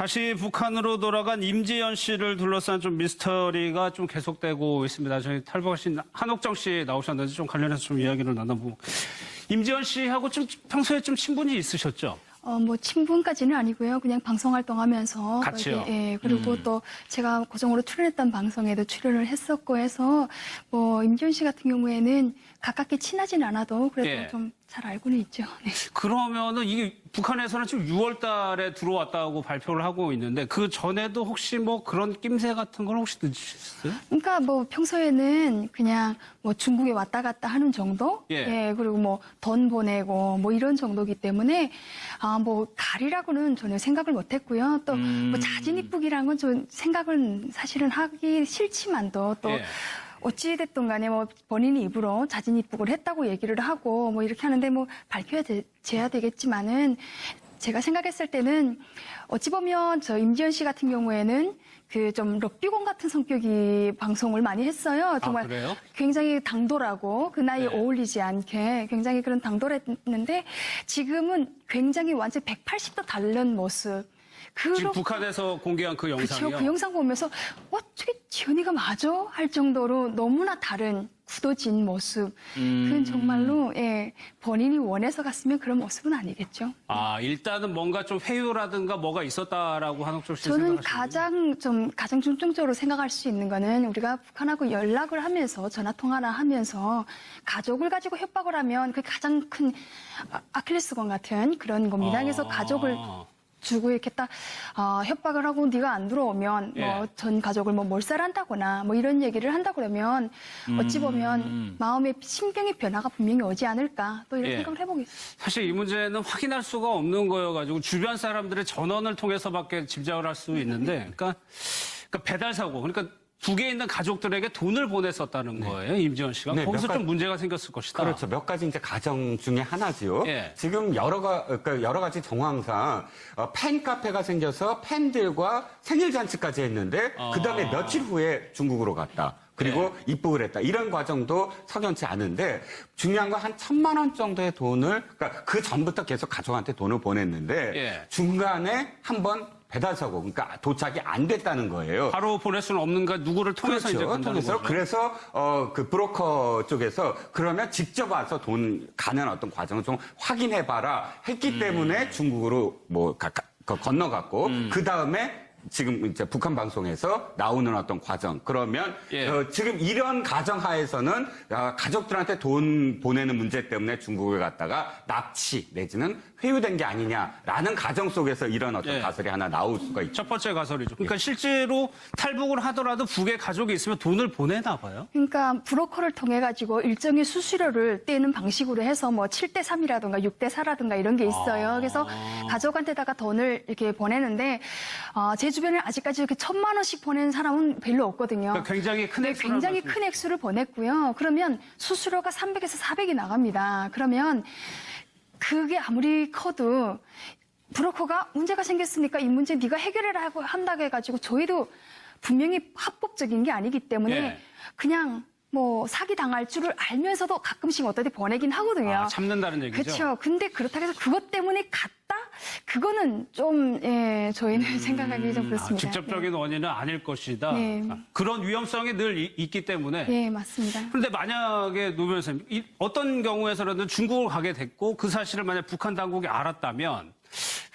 다시 북한으로 돌아간 임지연 씨를 둘러싼 좀 미스터리가 좀 계속되고 있습니다. 저희 탈북하신 한옥정 씨 나오셨는데 좀 관련해서 좀 이야기를 나눠보고. 임지연 씨하고 좀 평소에 좀 친분이 있으셨죠? 뭐 친분까지는 아니고요. 그냥 방송 활동하면서 같이요? 예, 그리고 또 제가 고정으로 출연했던 방송에도 출연을 했었고 해서 뭐 임지연 씨 같은 경우에는 가깝게 친하진 않아도 그래도 예. 좀 잘 알고는 있죠. 네. 그러면은 이게 북한에서는 지금 6월 달에 들어왔다고 발표를 하고 있는데 그 전에도 혹시 뭐 그런 낌새 같은 걸 혹시 느끼셨어요? 그러니까 뭐 평소에는 그냥 뭐 중국에 왔다 갔다 하는 정도? 예. 그리고 뭐 돈 보내고 뭐 이런 정도기 때문에 뭐 가리라고는 전혀 생각을 못 했고요. 또 뭐 자진 입국이라는 건 좀 생각은 사실은 하기 싫지만도 또 예. 어찌됐든 간에 뭐 본인이 입으로 자진 입국을 했다고 얘기를 하고 뭐 이렇게 하는데 뭐 밝혀져야 되겠지만은 제가 생각했을 때는 어찌 보면 저 임지연 씨 같은 경우에는 그 좀 럭비공 같은 성격이 방송을 많이 했어요. 정말 그래요? 굉장히 당돌하고 그 나이에 네. 어울리지 않게 굉장히 그런 당돌했는데 지금은 굉장히 완전 180도 다른 모습. 지금 북한에서 공개한 그 영상이요? 그렇죠. 그 영상 보면서 저게 지연이가 맞아? 할 정도로 너무나 다른 굳어진 모습. 그건 정말로 본인이 원해서 갔으면 그런 모습은 아니겠죠. 일단은 뭔가 좀 회유라든가 뭐가 있었다라고 한옥정 씨 저는 생각하시는 가장 중점적으로 생각할 수 있는 거는 우리가 북한하고 연락을 하면서 전화 통화를 하면서 가족을 가지고 협박을 하면 그게 가장 큰 아킬레스건 같은 그런 겁니다. 그래서 가족을 주고 이렇게 딱 협박을 하고 네가 안 들어오면 뭐 전 가족을 뭐 몰살한다거나 뭐 이런 얘기를 한다 그러면 어찌 보면 마음의 심경의 변화가 분명히 오지 않을까 또 이런 생각을 해보겠습니다. 사실 이 문제는 확인할 수가 없는 거여가지고 주변 사람들의 전원을 통해서밖에 짐작을 할 수 있는데 그러니까 배달 사고 그러니까 북에 있는 가족들에게 돈을 보냈었다는 거예요, 임지연 씨가. 네, 거기서 좀 문제가 생겼을 것이다. 그렇죠. 몇 가지 이제 가정 중에 하나지요. 예. 지금 여러 가지 정황상 팬카페가 생겨서 팬들과 생일 잔치까지 했는데 그다음에 며칠 후에 중국으로 갔다. 그리고 입국을 했다. 이런 과정도 석연치 않은데 중요한 건 한 1,000만 원 정도의 돈을 그러니까 그 전부터 계속 가족한테 돈을 보냈는데 중간에 한번 배달사고, 그러니까 도착이 안 됐다는 거예요. 바로 보낼 수는 없는가 누구를 통해서 그렇죠. 이제 간다는 거죠. 그래서 그 브로커 쪽에서 그러면 직접 와서 돈 가는 어떤 과정을 좀 확인해봐라 했기 때문에 중국으로 뭐 건너갔고 그 다음에 지금 이제 북한 방송에서 나오는 어떤 과정 그러면 지금 이런 가정 하에서는 가족들한테 돈 보내는 문제 때문에 중국을 갔다가 납치 내지는 회유된 게 아니냐라는 가정 속에서 이런 어떤 가설이 하나 나올 수가 있죠. 첫 번째 가설이죠. 그러니까 실제로 탈북을 하더라도 북에 가족이 있으면 돈을 보내나 봐요. 그러니까 브로커를 통해 가지고 일정의 수수료를 떼는 방식으로 해서 뭐 7대3이라든가 6대4라든가 이런 게 있어요. 그래서 가족한테다가 돈을 이렇게 보내는데 제 주변에 아직까지 이렇게 1,000만 원씩 보내는 사람은 별로 없거든요. 그러니까 굉장히 큰 액수를 보냈고요. 그러면 수수료가 300에서 400이 나갑니다. 그러면 그게 아무리 커도 브로커가 문제가 생겼으니까 이 문제 네가 해결을 하고 한다고 해가지고 저희도 분명히 합법적인 게 아니기 때문에 그냥 뭐 사기 당할 줄을 알면서도 가끔씩 어떨 때 보내긴 하거든요. 참는다는 얘기죠. 그렇죠. 근데 그렇다고 해서 그것 때문에 갔다? 그거는 좀 저희는 생각하기 좀 그렇습니다. 직접적인 원인은 아닐 것이다. 네. 그런 위험성이 늘 있기 때문에. 네, 맞습니다. 그런데 만약에 노 변호사님, 어떤 경우에서라도 중국을 가게 됐고 그 사실을 만약 북한 당국이 알았다면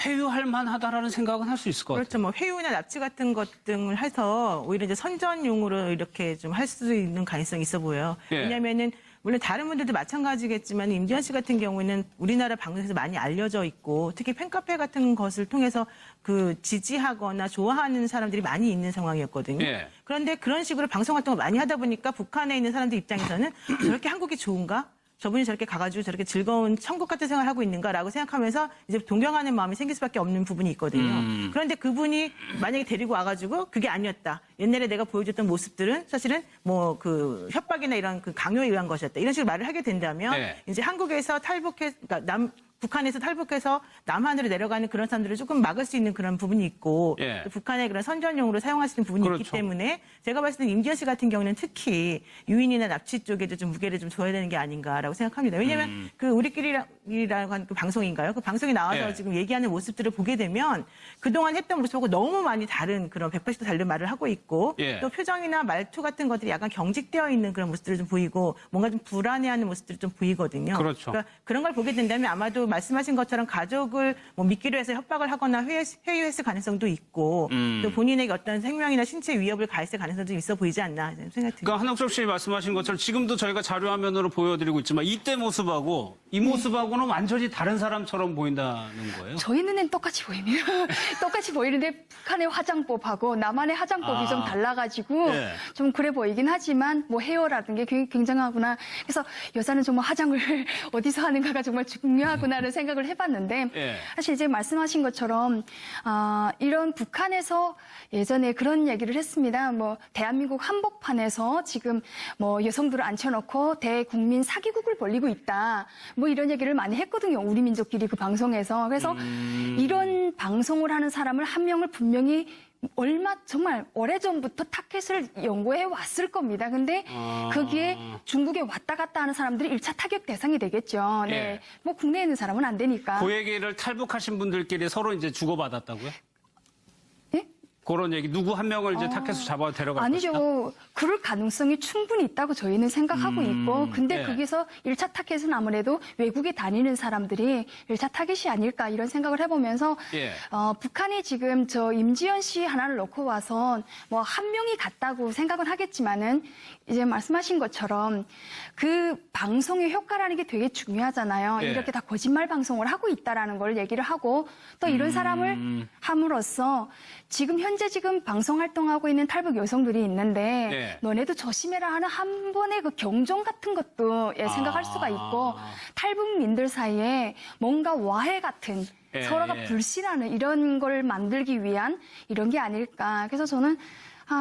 회유할 만하다라는 생각은 할 수 있을 것 같아요. 그렇죠. 뭐 회유나 납치 같은 것 등을 해서 오히려 이제 선전용으로 이렇게 좀 할 수 있는 가능성이 있어 보여요. 왜냐면은 물론 다른 분들도 마찬가지겠지만 임지연 씨 같은 경우에는 우리나라 방송에서 많이 알려져 있고 특히 팬카페 같은 것을 통해서 그 지지하거나 좋아하는 사람들이 많이 있는 상황이었거든요. 그런데 그런 식으로 방송 활동을 많이 하다 보니까 북한에 있는 사람들 입장에서는 저렇게 한국이 좋은가? 저분이 저렇게 가가지고 저렇게 즐거운 천국 같은 생활을 하고 있는가라고 생각하면서 이제 동경하는 마음이 생길 수밖에 없는 부분이 있거든요. 그런데 그분이 만약에 데리고 와가지고 그게 아니었다. 옛날에 내가 보여줬던 모습들은 사실은 뭐 그 협박이나 이런 그 강요에 의한 것이었다. 이런 식으로 말을 하게 된다면 이제 한국에서 탈북해, 그러니까 북한에서 탈북해서 남한으로 내려가는 그런 사람들을 조금 막을 수 있는 그런 부분이 있고 예. 또 북한의 그런 선전용으로 사용할 수 있는 부분이 있기 그렇죠. 때문에 제가 봤을 때는 임지연 씨 같은 경우는 특히 유인이나 납치 쪽에도 좀 무게를 좀 줘야 되는 게 아닌가라고 생각합니다. 왜냐하면 그 우리끼리라고 하는 그 방송인가요? 그 방송에 나와서 예. 지금 얘기하는 모습들을 보게 되면 그동안 했던 모습하고 너무 많이 다른 그런 180도 다른 말을 하고 있고 예. 또 표정이나 말투 같은 것들이 약간 경직되어 있는 그런 모습들을 좀 보이고 뭔가 좀 불안해하는 모습들이 좀 보이거든요. 그렇죠. 그러니까 그런 걸 보게 된다면 아마도 말씀하신 것처럼 가족을 뭐 믿기로 해서 협박을 하거나 회유했을 가능성도 있고 또 본인에게 어떤 생명이나 신체 위협을 가했을 가능성도 있어 보이지 않나 생각이 듭니다. 그러니까 한옥정 씨 말씀하신 것처럼 지금도 저희가 자료 화면으로 보여드리고 있지만 이때 모습하고 이 모습하고는 완전히 다른 사람처럼 보인다는 거예요. 저희 눈엔 똑같이 보입니다. 똑같이 보이는데 북한의 화장법하고 남한의 화장법이 좀 달라가지고 예. 좀 그래 보이긴 하지만 뭐 헤어라든 게 굉장하구나. 그래서 여자는 정말 화장을 어디서 하는가가 정말 중요하구나를 생각을 해봤는데 예. 사실 이제 말씀하신 것처럼 이런 북한에서 예전에 그런 얘기를 했습니다. 뭐 대한민국 한복판에서 지금 뭐 여성들을 앉혀놓고 대국민 사기국을 벌리고 있다. 뭐 이런 얘기를 많이 했거든요. 우리 민족끼리 그 방송에서. 그래서 이런 방송을 하는 사람을 한 명을 분명히 정말 오래전부터 타켓을 연구해 왔을 겁니다. 근데 거기에 중국에 왔다 갔다 하는 사람들이 1차 타격 대상이 되겠죠. 네. 예. 뭐 국내에 있는 사람은 안 되니까. 그 얘기를 탈북하신 분들끼리 서로 이제 주고받았다고요? 예? 그런 얘기 누구 한 명을 이제 타켓에서 잡아 데려갈 것이다? 아니죠. 그럴 가능성이 충분히 있다고 저희는 생각하고 있고 근데 예. 거기서 1차 타겟은 아무래도 외국에 다니는 사람들이 1차 타겟이 아닐까 이런 생각을 해보면서 예. 북한이 지금 저 임지연 씨 하나를 놓고 와서 뭐 한 명이 갔다고 생각은 하겠지만은 이제 말씀하신 것처럼 그 방송의 효과라는 게 되게 중요하잖아요. 예. 이렇게 다 거짓말 방송을 하고 있다라는 걸 얘기를 하고 또 이런 사람을 함으로써 지금 방송 활동하고 있는 탈북 여성들이 있는데 예. 너네도 조심해라 하는 한 번의 그 경종 같은 것도 생각할 수가 있고 탈북민들 사이에 뭔가 와해 같은 예, 서로가 예. 불신하는 이런 걸 만들기 위한 이런 게 아닐까. 그래서 저는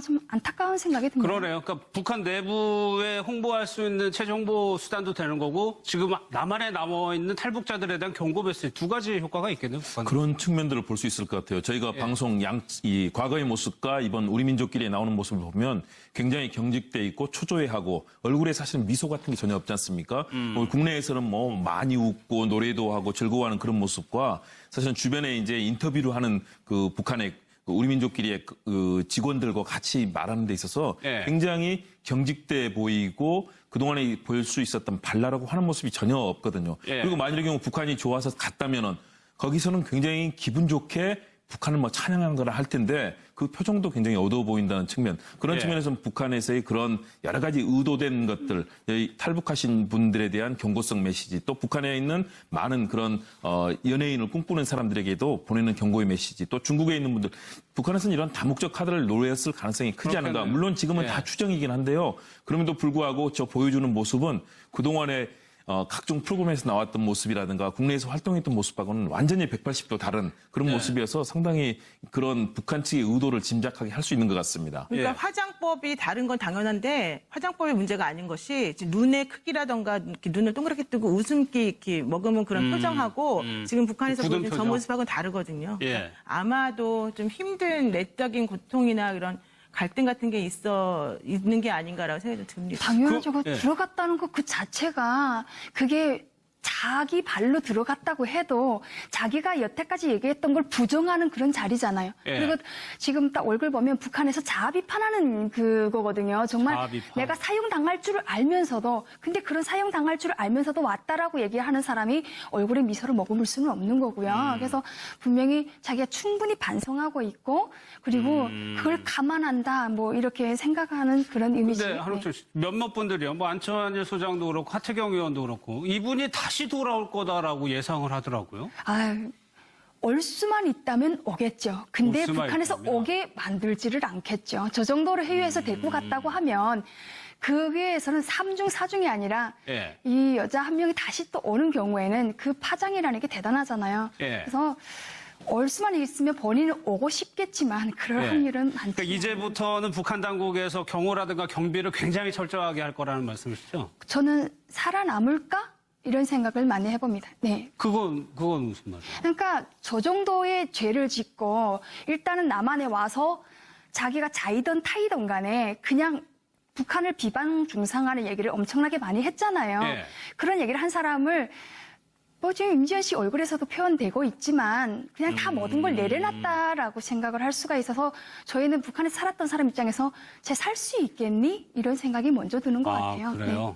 좀 안타까운 생각이 듭니다. 그러네요. 그러니까 북한 내부에 홍보할 수 있는 최종 홍보 수단도 되는 거고 지금 남한에 남아있는 탈북자들에 대한 경고 메시지 두 가지 효과가 있겠네요. 북한. 그런 측면들을 볼 수 있을 것 같아요. 저희가 방송 이 과거의 모습과 이번 우리 민족끼리 나오는 모습을 보면 굉장히 경직돼 있고 초조해하고 얼굴에 사실은 미소 같은 게 전혀 없지 않습니까? 국내에서는 뭐 많이 웃고 노래도 하고 즐거워하는 그런 모습과 사실은 주변에 이제 인터뷰를 하는 그 북한의 우리 민족끼리의 그 직원들과 같이 말하는 데 있어서 예. 굉장히 경직돼 보이고 그동안에 볼 수 있었던 발랄하고 하는 모습이 전혀 없거든요. 예. 그리고 만일의 경우 북한이 좋아서 갔다면은 거기서는 굉장히 기분 좋게 북한을 뭐 찬양하는 거라 할 텐데 그 표정도 굉장히 어두워 보인다는 측면. 그런 예. 측면에서는 북한에서의 그런 여러 가지 의도된 것들, 탈북하신 분들에 대한 경고성 메시지, 또 북한에 있는 많은 그런 연예인을 꿈꾸는 사람들에게도 보내는 경고의 메시지, 또 중국에 있는 분들, 북한에서는 이런 다목적 카드를 노렸을 가능성이 크지 않은가. 그렇겠네요. 물론 지금은 예. 다 추정이긴 한데요. 그럼에도 불구하고 저 보여주는 모습은 그동안에 각종 프로그램에서 나왔던 모습이라든가 국내에서 활동했던 모습하고는 완전히 180도 다른 그런 모습이어서 상당히 그런 북한 측의 의도를 짐작하게 할 수 있는 것 같습니다. 그러니까 예. 화장법이 다른 건 당연한데 화장법이 문제가 아닌 것이 지금 눈의 크기라던가 이렇게 눈을 동그랗게 뜨고 웃음기 이렇게 머금은 그런 표정하고 지금 북한에서 굳은 보여준 저 표정. 모습하고는 다르거든요. 예. 그러니까 아마도 좀 힘든 내적인 고통이나 이런 갈등 같은 게 있는 게 아닌가라고 생각이 듭니다. 당연하죠. 예. 들어갔다는 것 그 자체가 그게 자기 발로 들어갔다고 해도 자기가 여태까지 얘기했던 걸 부정하는 그런 자리잖아요. 예. 그리고 지금 딱 얼굴 보면 북한에서 자아 비판하는 그거거든요. 정말 자아 비판. 내가 사형당할 줄을 알면서도 근데 그런 사형당할 줄을 알면서도 왔다라고 얘기하는 사람이 얼굴에 미소를 머금을 수는 없는 거고요. 그래서 분명히 자기가 충분히 반성하고 있고 그리고 그걸 감안한다 뭐 이렇게 생각하는 그런 이미지. 근데 한옥정 씨, 몇몇 분들이요. 뭐 안철 소장도 그렇고 하태경 의원도 그렇고 이분이 다시 돌아올 거다라고 예상을 하더라고요. 올 수만 있다면 오겠죠. 근데 올 수만 북한에서 있다면. 오게 만들지를 않겠죠. 저 정도로 해외에서 데리고 갔다고 하면 그게에서는 3중 4중이 아니라 예. 이 여자 한 명이 다시 또 오는 경우에는 그 파장이라는 게 대단하잖아요. 예. 그래서 올 수만 있으면 본인은 오고 싶겠지만 그럴 예. 확률은 많지 그러니까 이제부터는 북한 당국에서 경호라든가 경비를 굉장히 철저하게 할 거라는 말씀이시죠? 저는 살아남을까? 이런 생각을 많이 해봅니다. 네. 그건 무슨 말이에요? 그러니까 저 정도의 죄를 짓고 일단은 남한에 와서 자기가 자이든 타이든 간에 그냥 북한을 비방 중상하는 얘기를 엄청나게 많이 했잖아요. 예. 그런 얘기를 한 사람을 뭐 지금 임지연 씨 얼굴에서도 표현되고 있지만 그냥 다 모든 걸 내려놨다라고 생각을 할 수가 있어서 저희는 북한에 살았던 사람 입장에서 쟤 살 수 있겠니? 이런 생각이 먼저 드는 것 같아요. 그래요?